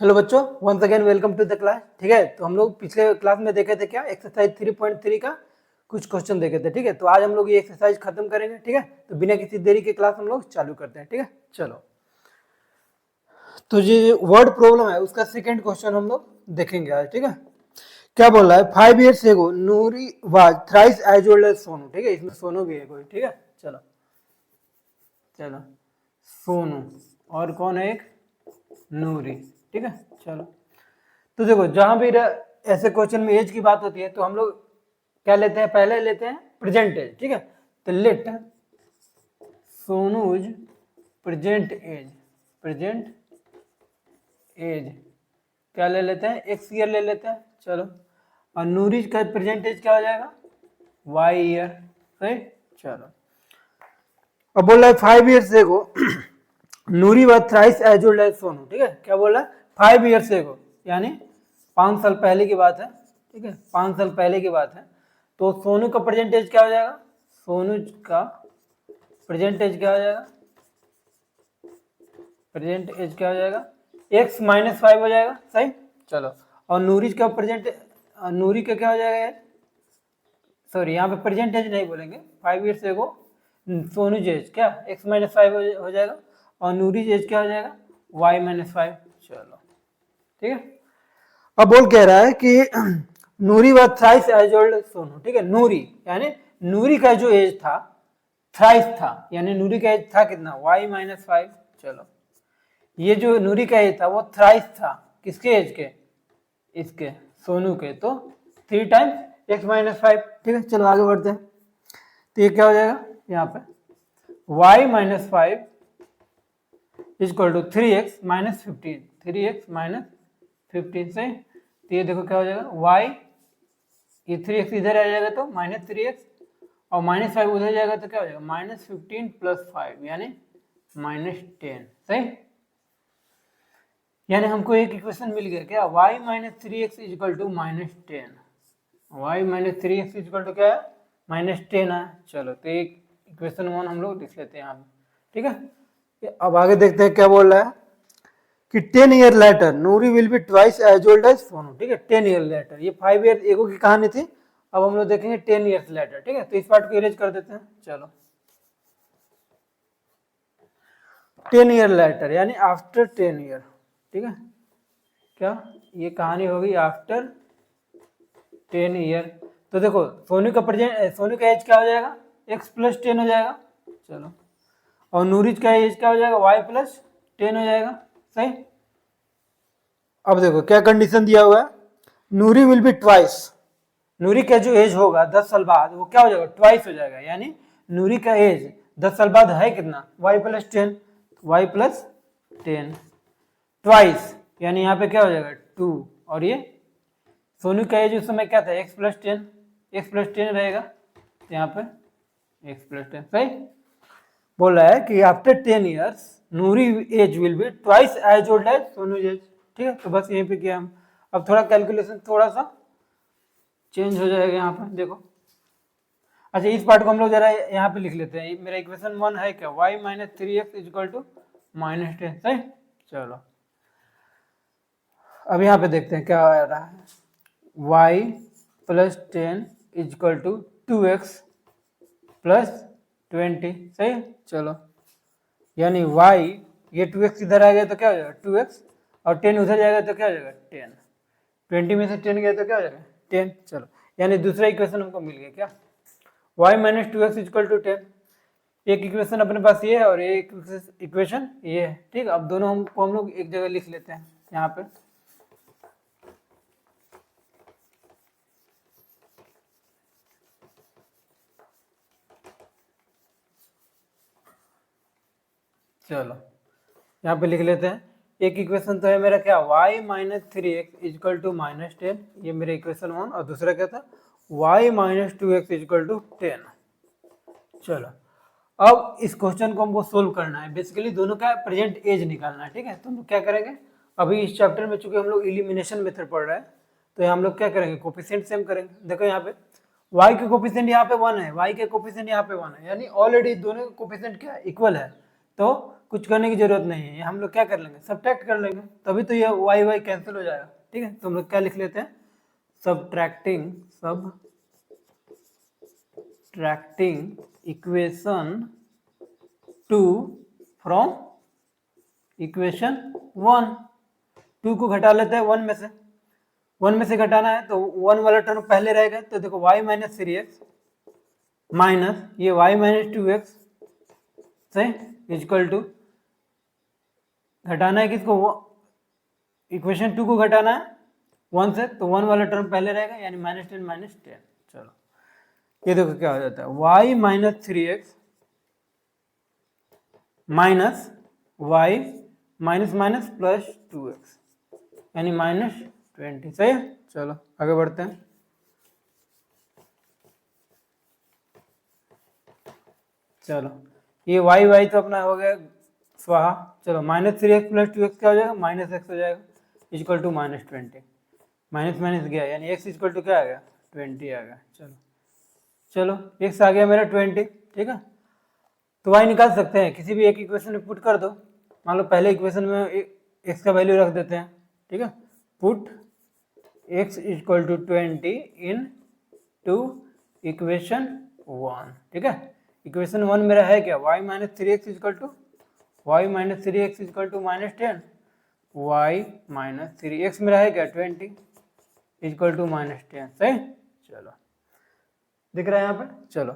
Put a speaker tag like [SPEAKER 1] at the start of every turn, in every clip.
[SPEAKER 1] Hello बच्चों, once again welcome to the class. ठीक है, तो हम लोग पिछले क्लास में देखे थे क्या, एक्सरसाइज 3.3 का कुछ क्वेश्चन देखे थे। ठीक है, तो आज हम लोग ये एक्सरसाइज खत्म करेंगे। ठीक है, तो बिना किसी देरी के क्लास हम लोग चालू करते हैं। ठीक है, चलो। तो ये वर्ड प्रॉब्लम है उसका सेकेंड क्वेश्चन हम लोग देखेंगे आज। ठीक है, क्या बोल रहा है, 5 years ago Noori was thrice as old as Sonu. ठीक है, इसमें सोनू भी है कोई। ठीक है, चलो चलो, सोनू और कौन है, एक नूरी। ठीक है, चलो। तो देखो, जहां भी ऐसे क्वेश्चन में एज की बात होती है तो हम लोग क्या लेते हैं, पहले लेते हैं प्रेजेंट एज। ठीक है, तो late सोनूज present as, present as क्या ले लेते हैं, एक्स ईयर ले लेते हैं। चलो, और नूरीज का प्रेजेंट एज क्या हो जाएगा, वाई ईयर। सही, चलो। अब बोल रहा है 5 years ago Noori was thrice as old as Sonu. ठीक है, क्या बोल रहा है, 5 years एगो यानी 5 साल पहले की बात है। ठीक है, 5 साल पहले की बात है। तो सोनू का प्रेजेंटेज क्या हो जाएगा, सोनू का प्रेजेंटेज क्या हो जाएगा, प्रेजेंट एज क्या हो जाएगा, x-5 हो जाएगा। सही, चलो। और नूरी का प्रेजेंट, नूरी का क्या हो जाएगा, सॉरी यहाँ पे प्रेजेंट एज नहीं बोलेंगे, 5 years एगो सोनू एज क्या x-5 हो जाएगा, और नूरी एज क्या हो जाएगा, y-5। चलो, ठीक है। अब बोल कह रहा है कि Noori was thrice as old Sonu. ठीक है, नूरी यानी नूरी का जो एज था थ्राइस था, यानी नूरी का एज था कितना, y-5। चलो, ये जो नूरी का एज था वो थ्राइस था, किसके एज के, इसके सोनू के, तो 3 टाइम्स x-5। ठीक है, चलो आगे बढ़ते हैं। तो ये क्या हो जाएगा, यहाँ पे y-5 equal to 3x-15, 3x-15 से। तो ये देखो क्या हो जाएगा, y, ये 3x इधर आ जाएगा तो -3x, और -5 उधर जाएगा तो क्या हो जाएगा, -15 + 5 यानी -10। सही, यानी हमको एक इक्वेशन मिल गया क्या, y-3x equal to -10, y-3x equal to क्या है, -10 है। चलो, तो एक इक्वेशन 1 हम लोग लिख लेते हैं यहाँ पे। ठीक है, अब आगे देखते हैं क्या बोल रहा है कि 10 year later Noori will be twice as old as Sonu. ठीक है, 10 year लेटर, ये 5 year एगो की कहानी थी। अब हम लोग देखेंगे 10 years लेटर। ठीक है, तो इस पार्ट को इरेज कर देते हैं। चलो, 10 year लेटर यानी आफ्टर 10 year। ठीक है, क्या ये कहानी होगी आफ्टर 10 year। तो देखो, सोनू का प्रेजेंट, सोनू का एज क्या हो जाएगा, x+10 हो जाएगा। चलो, और नूरिज का एज क्या हो जाएगा, y+10 हो जाएगा। सही, अब देखो क्या कंडीशन दिया हुआ है, नूरी विल बी ट्वाइस, नूरी का जो एज होगा 10 साल बाद वो क्या हो जाएगा, ट्वाइस हो जाएगा। यानी नूरी का एज 10 साल बाद है कितना, y+10, y+10 ट्वाइस, यानी यहाँ पे क्या हो जाएगा 2, और ये सोनू का एज उस समय क्या था, x+10, x+10 रहेगा, यहाँ पे x+10। सही, बोल रहा है कि after 10 years Noori age will be twice as old as Sonu age. ठीक है, तो बस यहीं पे किया हम। अब थोड़ा कैलकुलेशन थोड़ा सा चेंज हो जाएगा यहाँ पे, देखो। अच्छा, इस पार्ट को हम लोग जरा यहाँ पे लिख लेते हैं। मेरा इक्वेशन 1 है क्या, y-3x इक्वल टू -10। सही, चलो अब यहाँ पे देखते हैं क्या आ रहा है, y+10 इक्वल टू 2x + 20। सही, चलो, यानी y, ये 2x इधर आ गया तो क्या हो जाएगा 2x, और 10 उधर जाएगा तो क्या हो जाएगा 10, 20 में से 10 गया तो क्या हो जाएगा 10। चलो, यानी दूसरा इक्वेशन हमको मिल गया क्या, y-2x इक्वल टू 10। एक इक्वेशन अपने पास ये है और एक इक्वेशन ये है। ठीक, अब दोनों हम लोग एक जगह लिख लेते हैं यहाँ पे। चलो, यहाँ पे लिख लेते हैं। एक इक्वेशन तो है मेरा क्या, y-3x इक्वल टू -10, ये मेरा इक्वेशन 1, और दूसरा क्या था, y-2x इक्वल टू 10। चलो, अब इस क्वेश्चन को हमको सोल्व करना है। बेसिकली दोनों का प्रेजेंट एज निकालना है। ठीक है, तो हम लोग क्या करेंगे, अभी इस चैप्टर में चूंकि हम लोग एलिमिनेशन मेथड पढ़ रहे हैं तो हम लोग क्या करेंगे, कोफिशिएंट सेम करेंगे। देखो यहाँ पे y के कोफिशिएंट यहाँ पे 1 है, y के कोफिशिएंट यहाँ पे 1 है, यानी ऑलरेडी दोनों के कोफिशिएंट क्या है, इक्वल है। तो कुछ करने की जरूरत नहीं है, हम लोग क्या कर लेंगे, सब्ट्रैक्ट कर लेंगे, तभी तो ये वाई वाई कैंसिल हो जाएगा। ठीक है, तो हम लोग क्या लिख लेते हैं, सब्ट्रैक्टिंग इक्वेशन 2 फ्रॉम इक्वेशन 1। 2 को घटा लेते हैं 1 में से, 1 में से घटाना है तो 1 वाला टर्म पहले रहेगा, तो देखो y माइनस 3x माइनस ये y माइनस 2x सही इक्वल टू, घटाना है किसको, इक्वेशन 2 को घटाना है 1 से, तो 1 वाला टर्म पहले रहेगा यानी -10 -10। चलो ये देखो क्या हो जाता है, y minus 3x minus y minus minus plus 2x यानी -20। सही है, चलो आगे बढ़ते हैं। चलो ये y तो अपना हो गया स्वाहा। चलो -3x प्लस 2x क्या हो जाएगा, -x हो जाएगा इक्वल टू -20। माइनस माइनस गया यानी x इक्वल टू क्या आ गया, 20 आ गया। चलो x आ गया मेरा 20। ठीक है, तो y निकाल सकते हैं, किसी भी एक इक्वेशन में पुट कर दो। मान लो पहले इक्वेशन में x का वैल्यू रख देते हैं। ठीक है, put x equal to 20 into equation 1। ठीक है, इक्वेशन 1 मेरा है क्या, y minus 3x equal to y minus 3x equal to -10, y minus 3x मेरा है क्या 20 इक्वल टू -10। सही, चलो दिख रहा है यहाँ पर। चलो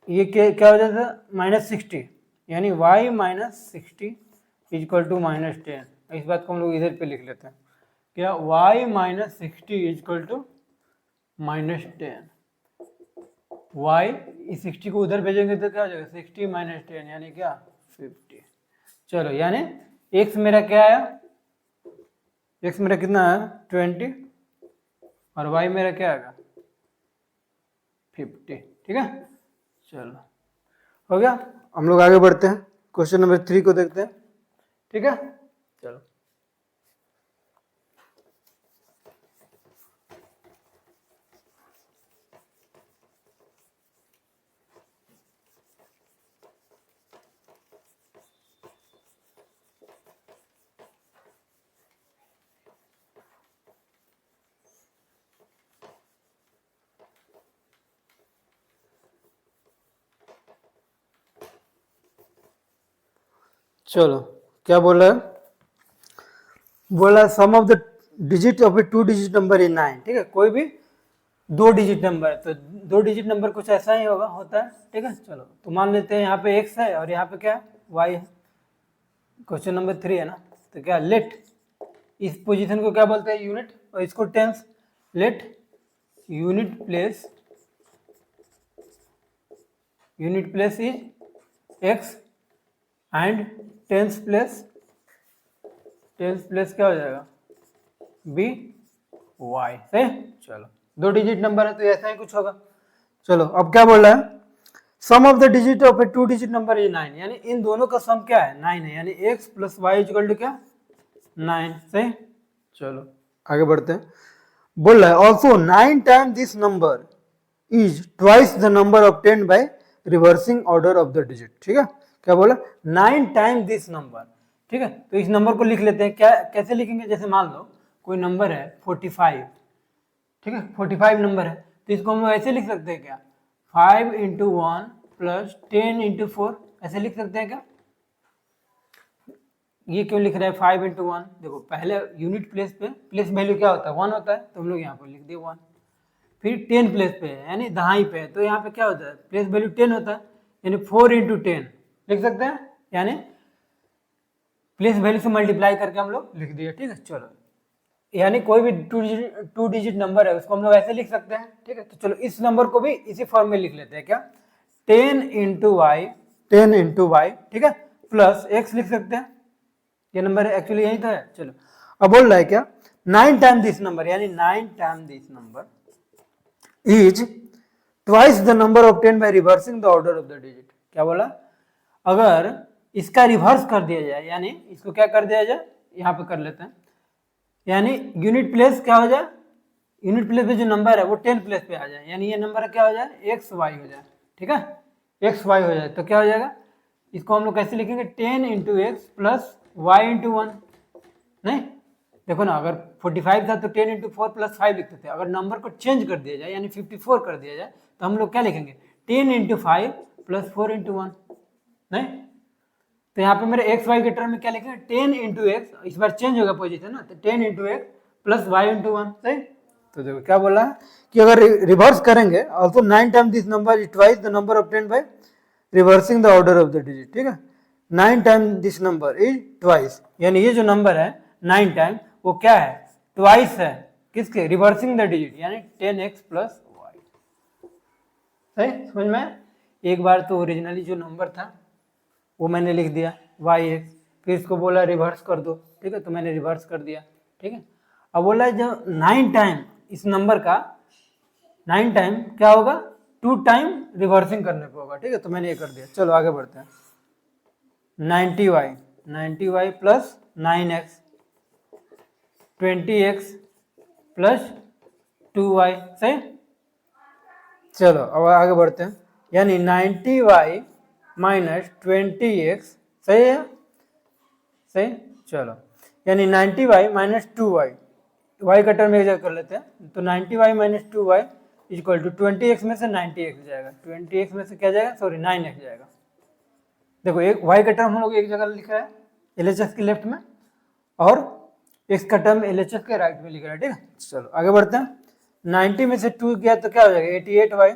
[SPEAKER 1] ये क्या हो जाता है, -60 यानी y माइनस 60 इक्वल टू -10। इस बात को हम लोग इधर पे लिख लेते हैं, क्या y minus 60 equal to -10। y इस 60 को उधर भेजेंगे तो क्या हो जाएगा, 60 माइनस 10 यानी क्या 50। चलो यानी x मेरा क्या आया, x मेरा कितना आया 20 और y मेरा क्या आएगा 50। ठीक है, चलो हो गया। हम लोग आगे बढ़ते हैं, क्वेश्चन नंबर 3 को देखते हैं। ठीक है, चलो चलो क्या बोल रहा है, बोला sum of the digit of a 2 digit number in 9। ठीक है, कोई भी 2 डिजिट नंबर है तो 2 डिजिट नंबर कुछ ऐसा ही होता है। ठीक है, चलो तो मान लेते हैं यहाँ पे x है और यहाँ पे क्या y है। क्वेश्चन नंबर 3 है ना, तो क्या लेट, इस पोजीशन को क्या बोलते हैं यूनिट और इसको tens. Let unit place is x and tens place क्या हो जाएगा बी वाई। सही, चलो 2 डिजिट नंबर है तो ऐसा ही कुछ होगा। चलो अब क्या बोल रहा है, sum of the digit of a 2 digit number is 9, यानी इन दोनों का सम क्या है 9 है, यानी x plus y equal to क्या 9। सही, चलो आगे बढ़ते हैं। बोल रहा है also 9 time this number is twice the number obtained by reversing order of the digit. ठीक है, क्या बोला 9 टाइम दिस नंबर। ठीक है, तो इस नंबर को लिख लेते हैं, क्या कैसे लिखेंगे, जैसे मान लो कोई नंबर है 45। ठीक है, 45 नंबर है तो इसको हम ऐसे लिख सकते हैं क्या 5 इंटू 1 प्लस 10 इंटू 4, ऐसे लिख सकते हैं क्या। ये क्यों लिख रहा है 5 इंटू 1, देखो पहले यूनिट प्लेस पे प्लेस वैल्यू क्या होता है 1 होता है, तो हम लोग यहाँ पर लिख दिए 1। फिर 10 प्लेस पे है यानी दहाई पे है, तो यहाँ पे क्या होता है प्लेस वैल्यू 10 होता है, यानी 4 इंटू 10 लिख सकते हैं, यानी प्लेस वैल्यू से मल्टीप्लाई करके हम लोग लिख दिए। ठीक है, चलो यानी कोई भी 2 डिजिट नंबर है उसको हम लोग ऐसे लिख सकते हैं। ठीक है, तो चलो इस नंबर को भी इसी फॉर्म में लिख लेते हैं, क्या 10 इंटू वाई। ठीक है, प्लस x लिख सकते हैं, ये नंबर एक्चुअली यही तो है। चलो अब बोल रहा है क्या 9 टाइम दिस नंबर, यानी 9 time this number is twice the number obtained by reversing the order of the digit. क्या बोला, अगर इसका रिवर्स कर दिया जाए, यानी इसको क्या कर दिया जाए, यहाँ पे कर लेते हैं, यानी यूनिट प्लेस क्या हो जाए, यूनिट प्लेस पे जो नंबर है वो 10 प्लेस पे आ जाए, यानी ये नंबर क्या हो जाए एक्स वाई हो जाए। ठीक है, एक्स वाई हो जाए तो क्या हो जाएगा इसको हम लोग कैसे लिखेंगे 10 into x plus y into 1। नहीं देखो ना, अगर 45 था तो 10 इंटू 4 प्लस 5 लिखते थे। अगर नंबर को चेंज कर दिया जाए यानी 54 कर दिया जाए तो हम लोग क्या लिखेंगे 10 इंटू 5 प्लस 4 इंटू 1। नहीं तो यहाँ पे मेरे एक्स वाई के टर्म में क्या लिखेंगे 10 इंटू एक्स, इस बार चेंज होगा पोजीशन ना, तो 10 into x plus y into 1। सही। तो देखो क्या बोला है कि अगर रिवर्स करेंगे also 9 time this number is twice the number obtained by reversing the order of the digit. ठीक है, 9 time this number is twice, यानी ये जो नंबर है 9 टाइम वो क्या है ट्वाइस है किसके रिवर्सिंग द डिजिट यानी 10x प्लस वाई। सही समझ में। एक बार तो ओरिजिनली जो नंबर था वो मैंने लिख दिया yx, फिर इसको बोला रिवर्स कर दो। ठीक है, तो मैंने रिवर्स कर दिया। ठीक है, अब बोला है जब 9 टाइम इस नंबर का 9 टाइम क्या होगा 2 टाइम रिवर्सिंग करने पे होगा। ठीक है, तो मैंने ये कर दिया। चलो आगे बढ़ते हैं। 90y plus 9x 20x plus 2y। सही। चलो अब आगे बढ़ते हैं, यानी 90y माइनस 20x। सही है, सही। चलो यानी 90y माइनस 2y, y का टर्म एक जगह कर लेते हैं, तो 90y minus 2y equal to 20x में से 90x जाएगा, 20x में से क्या जाएगा सॉरी 9x जाएगा। देखो एक y का टर्म हम लोग एक जगह लिखा है LHS के लेफ्ट में और x का टर्म LHS के राइट में लिख रहा है। ठीक है, चलो आगे बढ़ते हैं। 90 में से 2 गया तो क्या हो जाएगा 88y,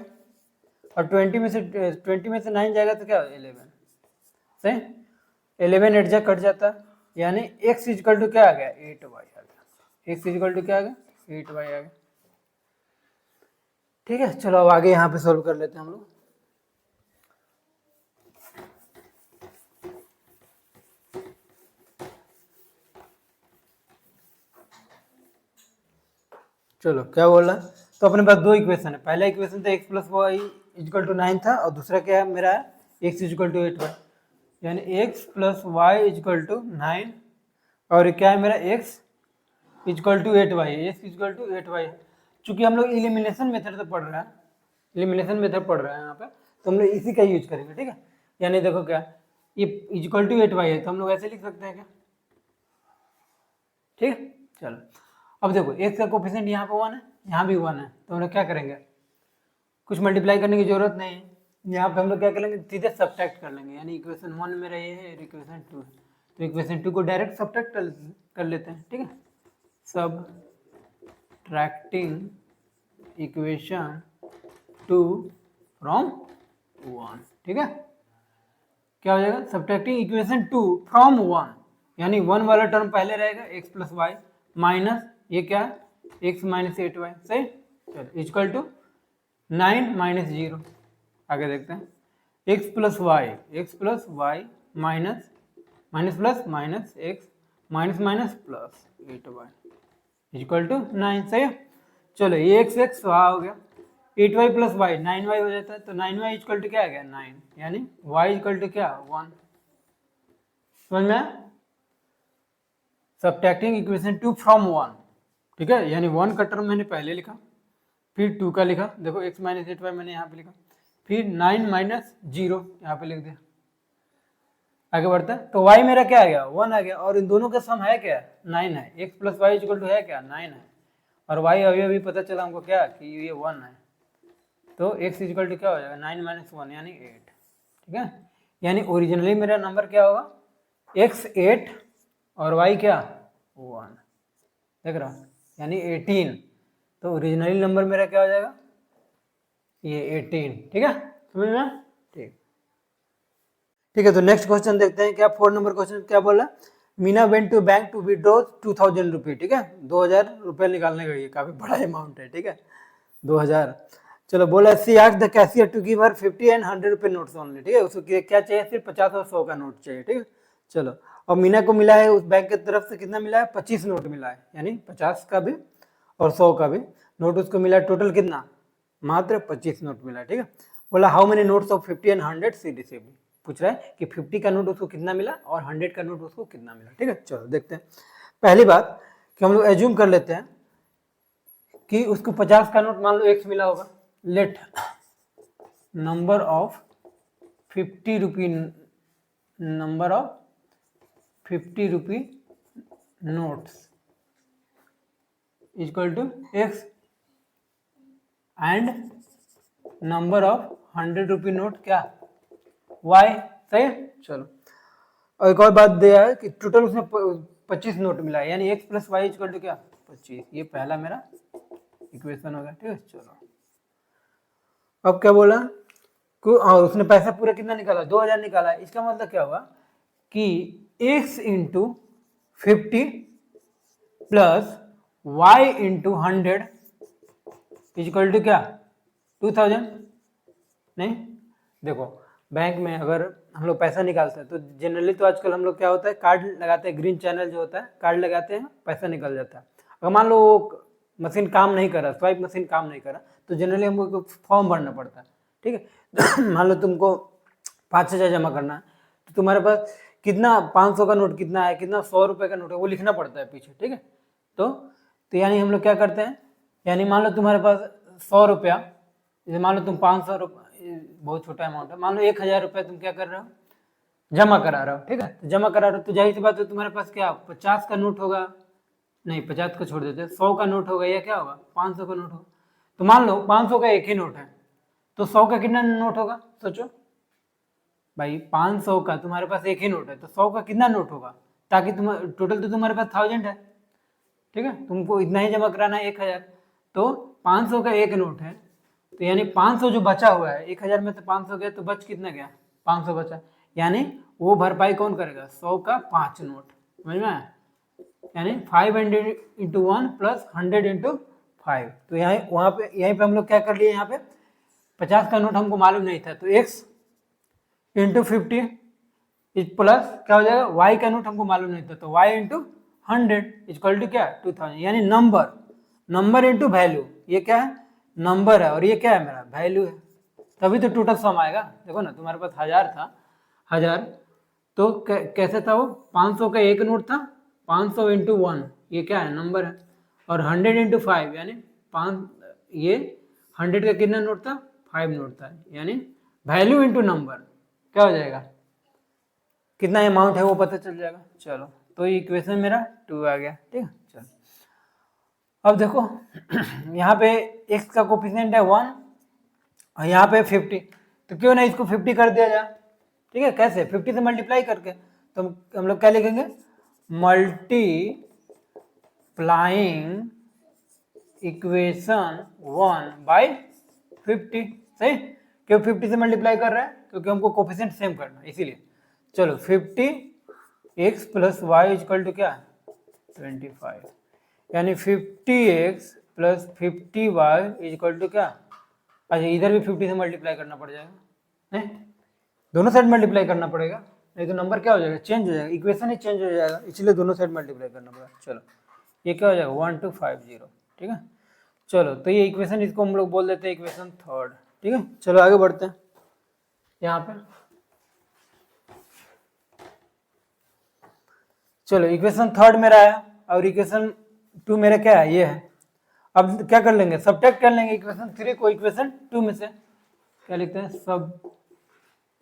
[SPEAKER 1] और 20 में से 9 जाएगा तो क्या हो 11। सही, 11 8 जा कट जाता है, यानी x इक्वल टू क्या आ गया 8y आ गया। x इक्वल टू क्या आ गया 8y आ गया। ठीक है, चलो अब आगे यहाँ पे सोल्व कर लेते हैं हम लोग। चलो क्या बोला, तो अपने पास दो इक्वेशन है। पहला इक्वेशन था x plus y equal to 9 था, और दूसरा क्या है मेरा x इक्वल टू 8y, यानी x plus y equal to 9, और क्या है मेरा x equal to 8y, x equal to 8y। चूंकि हम लोग इलिमिनेशन मेथड से पढ़ रहे हैं, इलिमिनेशन मेथड पढ़ रहे हैं यहाँ पे, तो हम लोग इसी का यूज करेंगे। ठीक है, यानी देखो क्या ये इक्वल टू 8y है, तो हम लोग ऐसे लिख सकते हैं क्या। ठीक है, चलो अब देखो x का कोफिशिएंट यहाँ पे 1 है, यहाँ भी 1 है, तो हम लोग क्या करेंगे कुछ मल्टीप्लाई करने की जरूरत नहीं है। यहाँ पे हम लोग क्या करेंगे सीधे सब्ट्रैक्ट कर लेंगे, यानी इक्वेशन 1 मेरा ये है और इक्वेशन 2 है, तो इक्वेशन 2 को डायरेक्ट सब्ट्रैक्ट कर लेते हैं। ठीक है, सब्ट्रैक्टिंग इक्वेशन 2 फ्रॉम 1। ठीक है, क्या हो जाएगा सब्ट्रैक्टिंग इक्वेशन 2 फ्रॉम 1, यानी 1 वाला टर्म पहले रहेगा x प्लस वाई माइनस ये क्या x माइनस 8y। सही, चलो इक्वल टू 9 माइनस 0। आगे देखते हैं x plus y minus minus plus minus x minus minus plus 8y equal to 9। सही, चलो ये x वहाँ हो गया, 8y प्लस वाई 9y हो जाता है, तो 9y इक्वल टू क्या आ गया 9, यानी y इक्वल टू क्या 1। समझ में सब्ट्रैक्टिंग इक्वेशन 2 फ्रॉम 1। ठीक है, यानी 1 का टर्म मैंने पहले लिखा, फिर 2 का लिखा, देखो x माइनस 8y मैंने यहाँ पे लिखा, फिर 9 माइनस 0 यहाँ पे लिख दिया। आगे बढ़ता है, तो y मेरा क्या आ गया 1 आ गया, और इन दोनों का सम है क्या 9 है, x plus y equal to है क्या 9 है, और y अभी पता चला हमको क्या कि ये 1 है, तो x इक्वल टू क्या हो जाएगा 9 माइनस 1 यानी 8। ठीक है, यानी ओरिजिनली मेरा नंबर क्या होगा x 8 और y क्या 1, देख रहा हूँ यानी 18, तो ओरिजिनली नंबर मेरा क्या हो जाएगा ये 18। ठीक है, समझ में। ठीक, ठीक है, तो नेक्स्ट क्वेश्चन देखते हैं क्या 4 नंबर क्वेश्चन क्या बोला। Meena went to bank to withdraw 2000 रुपये। ठीक है, 2000 रुपये निकालने गई है, काफी बड़ा अमाउंट है। ठीक है, 2000। चलो बोला she asked the cashier to give her 50 and 100 रुपये नोट्स ओनली। ठीक है, उसको क्या चाहिए सिर्फ 50 और 100 का नोट चाहिए। ठीक है, चलो और मीना को मिला है उस बैंक की तरफ से कितना मिला है 25 नोट मिला है, यानी 50 का भी और 100 का भी नोट उसको मिला है, टोटल कितना मात्र 25 नोट मिला है। ठीक है, बोला how many notes of 50 and 100 see received, पूछ रहा है कि 50 का नोट उसको कितना मिला और 100 का नोट उसको कितना मिला। ठीक है, चलो देखते हैं। पहली बात कि हम लोग एज्यूम कर लेते हैं कि उसको 50 का नोट मान लो x मिला होगा, let number of 50 rupee number of 50 rupee notes equal to x and number of 100 rupee note क्या वाई। सही है। चलो और एक और बात दिया है कि टोटल उसमें 25 नोट मिला है, यानी x plus y equal to क्या 25। ये पहला मेरा इक्वेशन होगा। ठीक है। चलो अब क्या बोला और उसने पैसा पूरा कितना निकाला 2000 निकाला। इसका मतलब क्या हुआ कि x into 50 plus y into 100 equal to क्या 2000। नहीं देखो बैंक में अगर हम लोग पैसा निकालते हैं तो जनरली तो आजकल हम लोग क्या होता है कार्ड लगाते हैं, ग्रीन चैनल जो होता है कार्ड लगाते हैं, पैसा निकल जाता है। अगर मान लो वो मशीन काम नहीं कर रहा, स्वाइप मशीन काम नहीं कर रहा, तो जनरली हमको फॉर्म भरना पड़ता है। ठीक है। मान लो तुमको 5,000 जमा करना है तो तुम्हारे पास कितना 500 का नोट कितना है, कितना 100 रुपये का नोट है, वो लिखना पड़ता है पीछे। ठीक है। तो यानी हम लोग क्या करते हैं, यानी मान लो तुम्हारे पास 100 रुपया, जैसे मान लो तुम 500 रुपये, बहुत छोटा अमाउंट है, मान लो 1000 रुपये तुम क्या कर रहे हो जमा करा रहे हो। ठीक है। तो जमा करा रहे हो तो जाहिर सी बात है तुम्हारे पास क्या 50 का नोट होगा, नहीं 50 का छोड़ देते, 100 का नोट होगा या क्या होगा 500 का नोट होगा। तो मान लो 500 का एक ही नोट है तो 100 का कितना नोट होगा सोचो भाई। 500 का तुम्हारे पास एक ही नोट है तो 100 का कितना नोट होगा, ताकि तुम टोटल तो तुम्हारे पास 1000 है। ठीक है। तुमको इतना ही जमा कराना है 1000, तो 500 का एक नोट है तो यानी 500 जो बचा हुआ है 1000 में तो 500 गया तो बच कितना गया 500 बचा, यानी वो भरपाई कौन करेगा 100 का 5 नोट। समझ में आया? यानी 500 इंटू 1 प्लस 100 इंटू 5। तो यहाँ वहाँ पे यहीं पे हम लोग क्या कर लिए, यहाँ पे 50 का नोट हमको मालूम नहीं था तो x इंटू 50 प्लस क्या हो जाएगा y का नोट हमको मालूम नहीं था तो y इंटू 100 इक्वल टू क्या 2000। यानी नंबर इंटू वैल्यू, ये क्या है नंबर है और ये क्या है मेरा वैल्यू है, तभी तो टोटल सम आएगा। देखो ना तुम्हारे पास 1000 था, 1000 तो कैसे था वो 500 का एक नोट था, 500 इंटू 1 ये क्या है नंबर है, और 100 इंटू 5 यानी 5 ये 100 का कितना नोट था 5 नोट था, यानी वैल्यू इंटू नंबर क्या हो जाएगा कितना अमाउंट है वो पता चल जाएगा। चलो तो ये इक्वेशन मेरा 2 आ गया। ठीक है। चलो अब देखो यहाँ पे x का कोफिशिएंट है 1 और यहाँ पे 50, तो क्यों ना इसको 50 कर दिया जाए। ठीक है। कैसे 50 से मल्टीप्लाई करके, तो हम लोग क्या लिखेंगे मल्टीप्लाइंग इक्वेशन 1 बाई 50। सही, क्यों 50 से मल्टीप्लाई कर रहा है क्योंकि हमको कोफिशिएंट सेम करना है इसीलिए। चलो 50x plus y equal to क्या 25, यानी 50x plus 50y equal to क्या, अच्छा इधर भी 50 से मल्टीप्लाई करना पड़ जाएगा, नहीं दोनों साइड मल्टीप्लाई करना पड़ेगा, नहीं तो नंबर क्या हो जाएगा चेंज हो जाएगा, इक्वेशन ही चेंज हो जाएगा, इसलिए दोनों साइड मल्टीप्लाई करना पड़ेगा। चलो ये क्या हो जाएगा 1250। ठीक है। चलो तो ये इक्वेशन, इसको हम लोग बोल देते हैं इक्वेशन थर्ड। ठीक है। चलो आगे बढ़ते हैं। यहाँ पे चलो इक्वेशन थर्ड मेरा है और इक्वेशन 2 मेरा क्या है ये है। अब क्या कर लेंगे सब्ट्रैक्ट कर लेंगे इक्वेशन 3 को इक्वेशन 2 में से, क्या लिखते हैं subtracting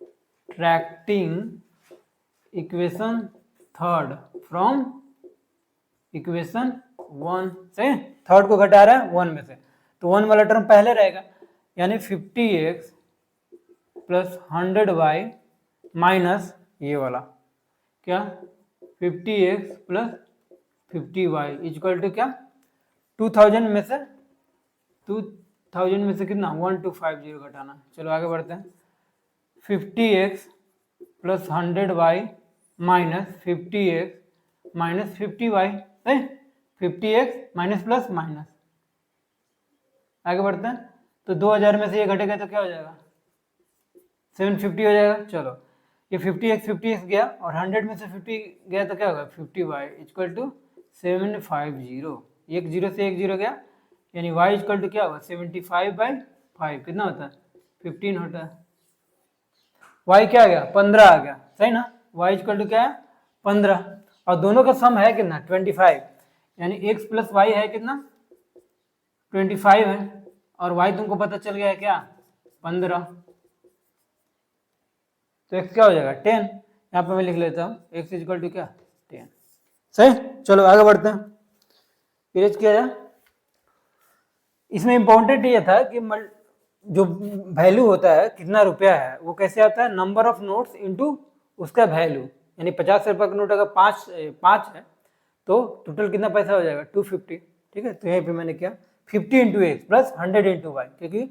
[SPEAKER 1] equation third from equation 1 से, थर्ड को घटा रहा है 1 में से, तो 1 वाला टर्म पहले रहेगा, यानी 50x प्लस 100y माइनस ये वाला क्या 50x plus 50y equal to क्या 2000 में से, 2000 में से कितना 1250 घटाना। चलो आगे बढ़ते हैं 50x plus 100y minus 50x minus 50y, सही 50x माइनस प्लस माइनस, आगे बढ़ते हैं तो 2000 में से ये घटेगा तो क्या हो जाएगा 750 हो जाएगा। चलो ये 50x गया और 100 में से 50 गया तो क्या होगा 50y इक्वल टू 750, एक जीरो से एक जीरो गया, यानी y इक्वल टू क्या होगा 75/5 कितना होता है 15 होता है, y क्या आ गया 15 आ गया, सही ना, y इक्वल टू क्या है 15, और दोनों का सम है कितना 25, यानी x प्लस वाई है कितना 25 है और y तुमको पता चल गया है क्या 15, तो x क्या हो जाएगा 10, यहाँ पे मैं लिख लेता हूँ x इक्वल टू क्या 10। सही, चलो आगे बढ़ते हैं। इरेज किया जाए। इसमें इंपॉर्टेंट ये था कि जो वैल्यू होता है कितना रुपया है वो कैसे आता है, नंबर ऑफ नोट्स इंटू उसका वैल्यू, यानी 50 रुपये का नोट अगर पाँच है तो टोटल कितना पैसा हो जाएगा 250। ठीक है, तो यहीं पे मैंने किया 50 into x plus 100 into y, क्योंकि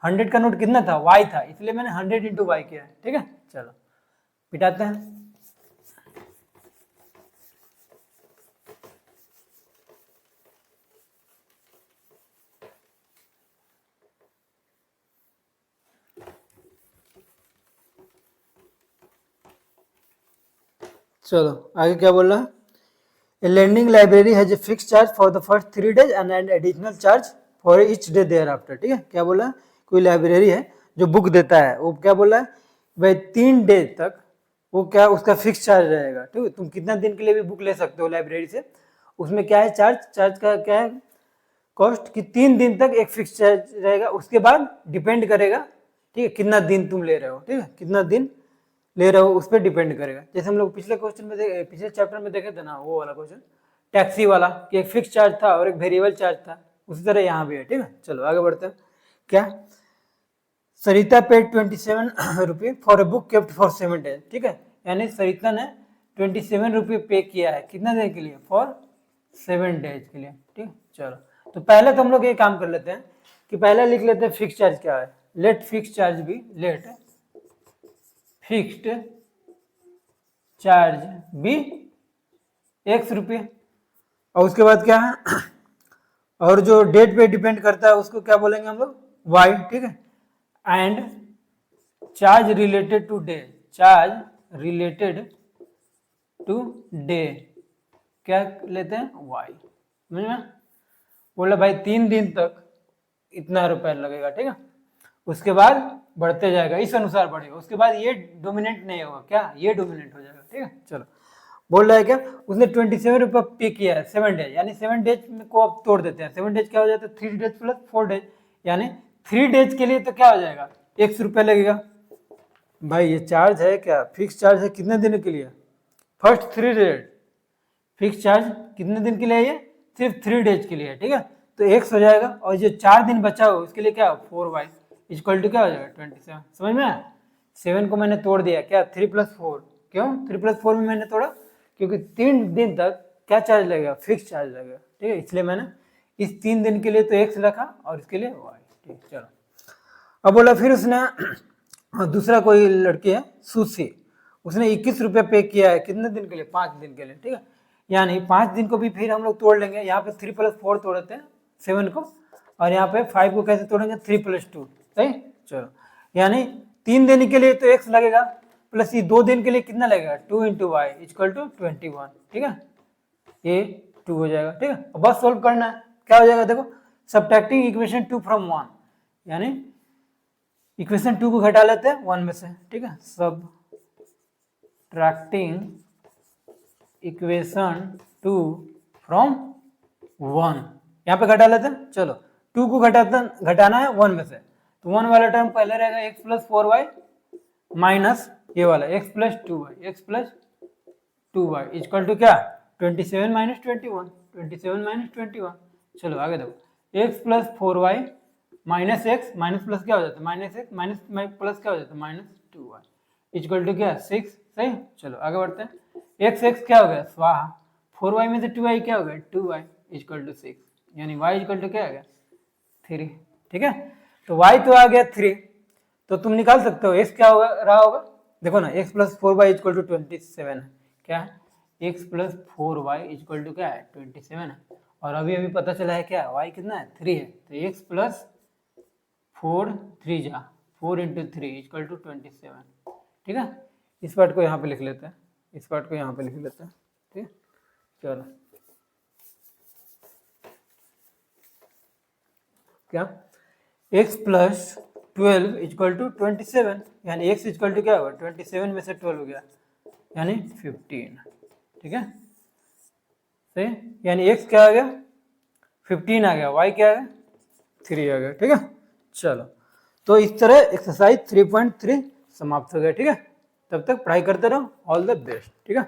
[SPEAKER 1] 100 का नोट कितना था वाई था, इसलिए मैंने 100 इंटू वाई किया है। ठीक है, चलो पिटाते हैं। चलो आगे क्या बोल रहा है, A lending library has a fixed charge for the first 3 days and an additional charge for each day thereafter। ठीक है, क्या बोला, कोई लाइब्रेरी है जो बुक देता है, वो क्या बोला है भाई 3 डेज तक वो क्या उसका फिक्स चार्ज रहेगा। ठीक है, तुम कितना दिन के लिए भी बुक ले सकते हो लाइब्रेरी से, उसमें क्या है चार्ज का क्या है कॉस्ट कि 3 दिन तक एक फिक्स चार्ज रहेगा, उसके बाद डिपेंड करेगा ठीक है कितना दिन तुम ले रहे हो। ठीक है, कितना दिन ले रहे हो उस पर डिपेंड करेगा। जैसे हम लोग पिछले क्वेश्चन में पिछले चैप्टर में देखे थे ना वो वाला क्वेश्चन टैक्सी वाला कि एक फिक्स चार्ज था और एक वेरिएबल चार्ज था, उसी तरह यहाँ भी है। ठीक है, चलो आगे बढ़ते हैं। क्या, सरिता पेड 27 रुपये for a book kept for 7 days. ठीक है, यानी सरिता ने 27 रुपये पे किया है कितना देर के लिए, फॉर 7 डेज के लिए। ठीक, चलो तो पहले तो हम लोग ये काम कर लेते हैं कि पहले लिख लेते हैं फिक्स चार्ज क्या है, लेट फिक्स चार्ज भी, लेट फिक्स्ड चार्ज भी x रुपये, और उसके बाद क्या है और जो डेट पे डिपेंड करता है उसको क्या बोलेंगे हम लोग y। ठीक है, and charge related to day, charge related to day क्या लेते हैं y। समझ में, बोला भाई 3 दिन तक इतना रुपया लगेगा। ठीक है, उसके बाद बढ़ते जाएगा, इस अनुसार बढ़ेगा, उसके बाद ये डोमिनेट नहीं होगा, क्या ये डोमिनेट हो जाएगा। ठीक है, चलो बोल रहा है क्या, उसने 27 रुपये पे किया है 7 डेज, यानी 7 डेज को आप तोड़ देते हैं, 7 डेज क्या हो जाता है 3 डेज प्लस 4 डेज, यानी 3 डेज के लिए तो क्या हो जाएगा x रुपये लगेगा। भाई ये चार्ज है क्या, फिक्स चार्ज है कितने दिन के लिए, फर्स्ट 3 डेज, फिक्स चार्ज कितने दिन के लिए है ये, सिर्फ 3 डेज के लिए। ठीक है, तो x हो जाएगा और जो 4 दिन बचा हो उसके लिए क्या 4y इक्वल टू क्या हो जाएगा 27। समझ में आया, 7 को मैंने तोड़ दिया क्या 3 प्लस 4, क्यों 3 प्लस 4 में मैंने तोड़ा, क्योंकि 3 दिन तक क्या चार्ज लगेगा फिक्स चार्ज लगेगा। ठीक है, इसलिए मैंने इस 3 दिन के लिए तो x रखा और इसके लिए y। ठीक, चलो अब बोला फिर उसने दूसरा कोई लड़की है सुशी, उसने 21 रुपये पे किया है कितने दिन के लिए 5 दिन के लिए। ठीक है, यानी 5 दिन को भी फिर हम लोग तोड़ लेंगे, यहाँ पे 3 प्लस 4 तोड़ते हैं 7 को, और यहाँ पे 5 को कैसे तोड़ेंगे 3 प्लस 2। सही, चलो यानी 3 दिन के लिए तो x लगेगा, प्लस ये 2 दिन के लिए कितना लगेगा 2 इंटू वाई इक्वल टू 21। ठीक है, ये 2 हो जाएगा। ठीक है, बस सोल्व करना है, क्या हो जाएगा देखो, सबट्रैक्टिंग इक्वेशन 2 फ्रॉम 1, यानी इक्वेशन 2 को घटा लेते हैं 1 में से। ठीक है, सबट्रैक्टिंग इक्वेशन 2 फ्रॉम 1, यहाँ पे घटा लेते हैं। चलो 2 को घटाना है 1 में से, तो 1 वाला टर्म पहले रहेगा x प्लस 4y माइनस ये वाला x plus 2y equal to क्या 27 माइनस 21, 27 माइनस 21। चलो आगे देखो x plus 4y minus x minus plus क्या हो जाता है माइनस x माइनस प्लस क्या हो जाता है माइनस 2y इक्वल टू क्या 6। सही, चलो आगे बढ़ते हैं, x क्या हो गया स्वाहा, 4y में से 2y क्या हो गया 2y इक्वल टू 6, यानी y इक्वल टू क्या आ गया 3। ठीक है, तो y तो आ गया 3, तो तुम निकाल सकते हो x क्या होगा रहा होगा, देखो ना x plus 4y equal to 27 है, क्या है x plus 4y equal to क्या है 27 है, और अभी अभी पता चला है क्या y कितना है 3 है, तो x प्लस 4 3 जा 4 इंटू 3 इक्वल टू 27। ठीक है, इस पार्ट को यहाँ पे लिख लेते हैं, इस पार्ट को यहाँ पे लिख लेते हैं। ठीक है, चलो क्या x प्लस 12 इक्वल टू 27, यानी x इक्वल टू क्या होगा 27 में से 12 हो गया यानी 15। ठीक है, सही, यानी x क्या आ गया 15 आ गया, y क्या आ गया 3 आ गया। ठीक है, चलो तो इस तरह एक्सरसाइज 3.3 समाप्त हो गया। ठीक है। तब तक पढ़ाई करते रहो, ऑल द बेस्ट। ठीक है।